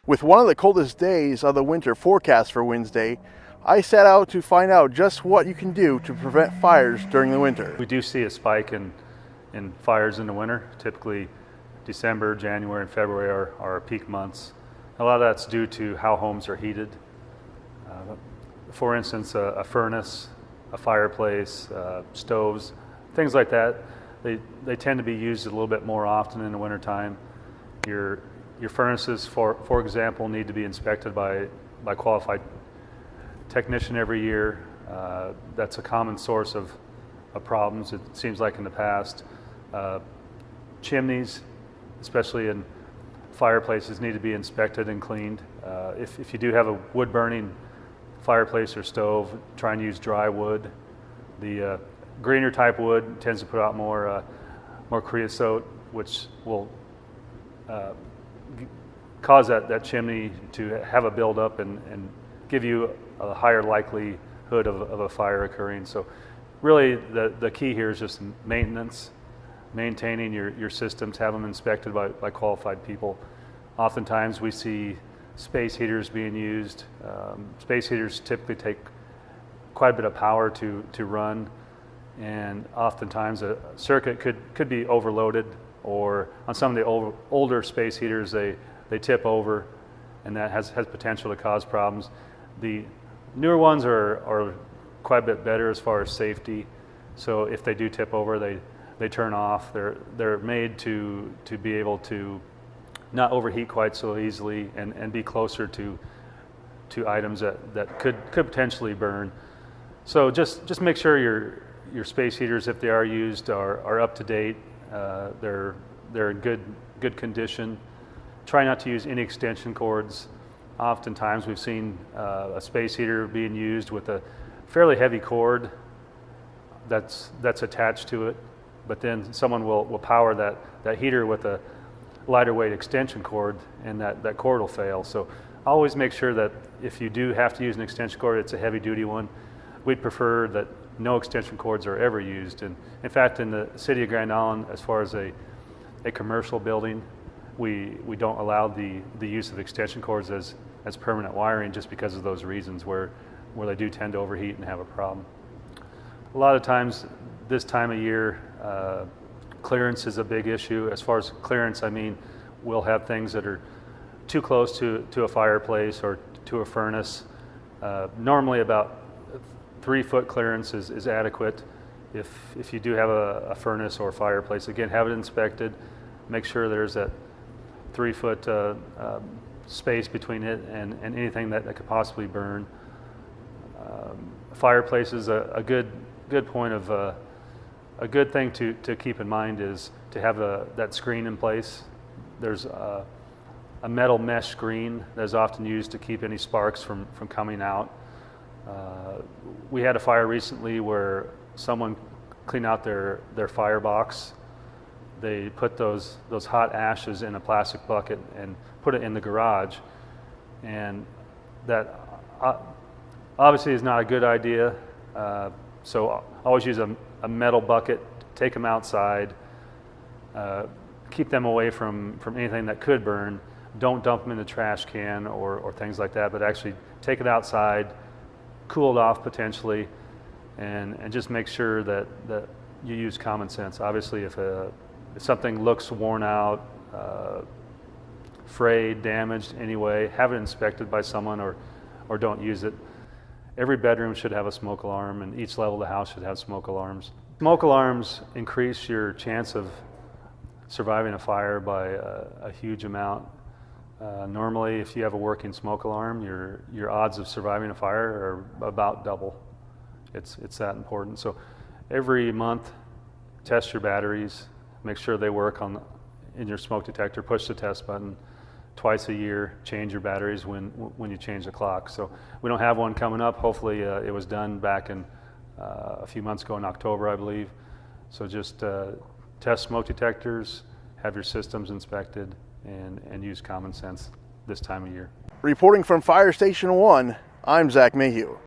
With one of the coldest days of the winter forecast for Wednesday, I set out to find out just what you can do to prevent fires during the winter. We do see a spike in fires in the winter. Typically December, January, and February are our peak months. A lot of that's due to how homes are heated. For instance, a furnace, a fireplace, stoves, things like that, they tend to be used a little bit more often in the wintertime. Your furnaces, for example, need to be inspected by qualified technician every year. That's a common source of problems, it seems like in the past. Chimneys, especially in fireplaces, need to be inspected and cleaned. If you do have a wood burning fireplace or stove, try and use dry wood. The greener type wood tends to put out more creosote, which will cause that chimney to have a buildup and give you a higher likelihood of a fire occurring. So really the key here is just maintenance, maintaining your systems, have them inspected by qualified people. Oftentimes we see space heaters being used. Space heaters typically take quite a bit of power to run, and oftentimes a circuit could be overloaded, or on some of the older space heaters they tip over, and that has potential to cause problems. The newer ones are quite a bit better as far as safety, so if they do tip over, they turn off. They're made to be able to not overheat quite so easily and be closer to items that could potentially burn. So just make sure your space heaters, if they are used, are up to date. They're in good condition. Try not to use any extension cords. Oftentimes we've seen a space heater being used with a fairly heavy cord that's attached to it, but then someone will power that heater with a lighter weight extension cord, and that cord will fail. So always make sure that if you do have to use an extension cord, it's a heavy duty one. We'd prefer that no extension cords are ever used. And in fact, in the city of Grand Island, as far as a commercial building, we don't allow the use of extension cords as permanent wiring, just because of those reasons where they do tend to overheat and have a problem. A lot of times this time of year, clearance is a big issue. As far as clearance, I mean, we'll have things that are too close to a fireplace or to a furnace. Normally about 3-foot clearance is adequate. If you do have a furnace or fireplace, again, have it inspected. Make sure there's that 3-foot space between it and anything that could possibly burn. Fireplace is a good point of a good thing to keep in mind is to have that screen in place. There's a metal mesh screen that is often used to keep any sparks from coming out. We had a fire recently where someone cleaned out their firebox. They put those hot ashes in a plastic bucket and put it in the garage, and that obviously is not a good idea. So always use a metal bucket, take them outside, keep them away from anything that could burn. Don't dump them in the trash can or things like that, but actually take it outside, cool it off potentially, and just make sure that you use common sense. Obviously, if something looks worn out, frayed, damaged anyway, have it inspected by someone or don't use it. Every bedroom should have a smoke alarm, and each level of the house should have smoke alarms. Smoke alarms increase your chance of surviving a fire by a huge amount. Normally, if you have a working smoke alarm, your odds of surviving a fire are about double. It's that important. So every month, test your batteries, make sure they work in your smoke detector, push the test button. Twice a year, change your batteries when you change the clock. So we don't have one coming up. Hopefully it was done back in a few months ago in October, I believe. So just test smoke detectors, have your systems inspected, and use common sense this time of year. Reporting from Fire Station 1, I'm Zach Mayhew.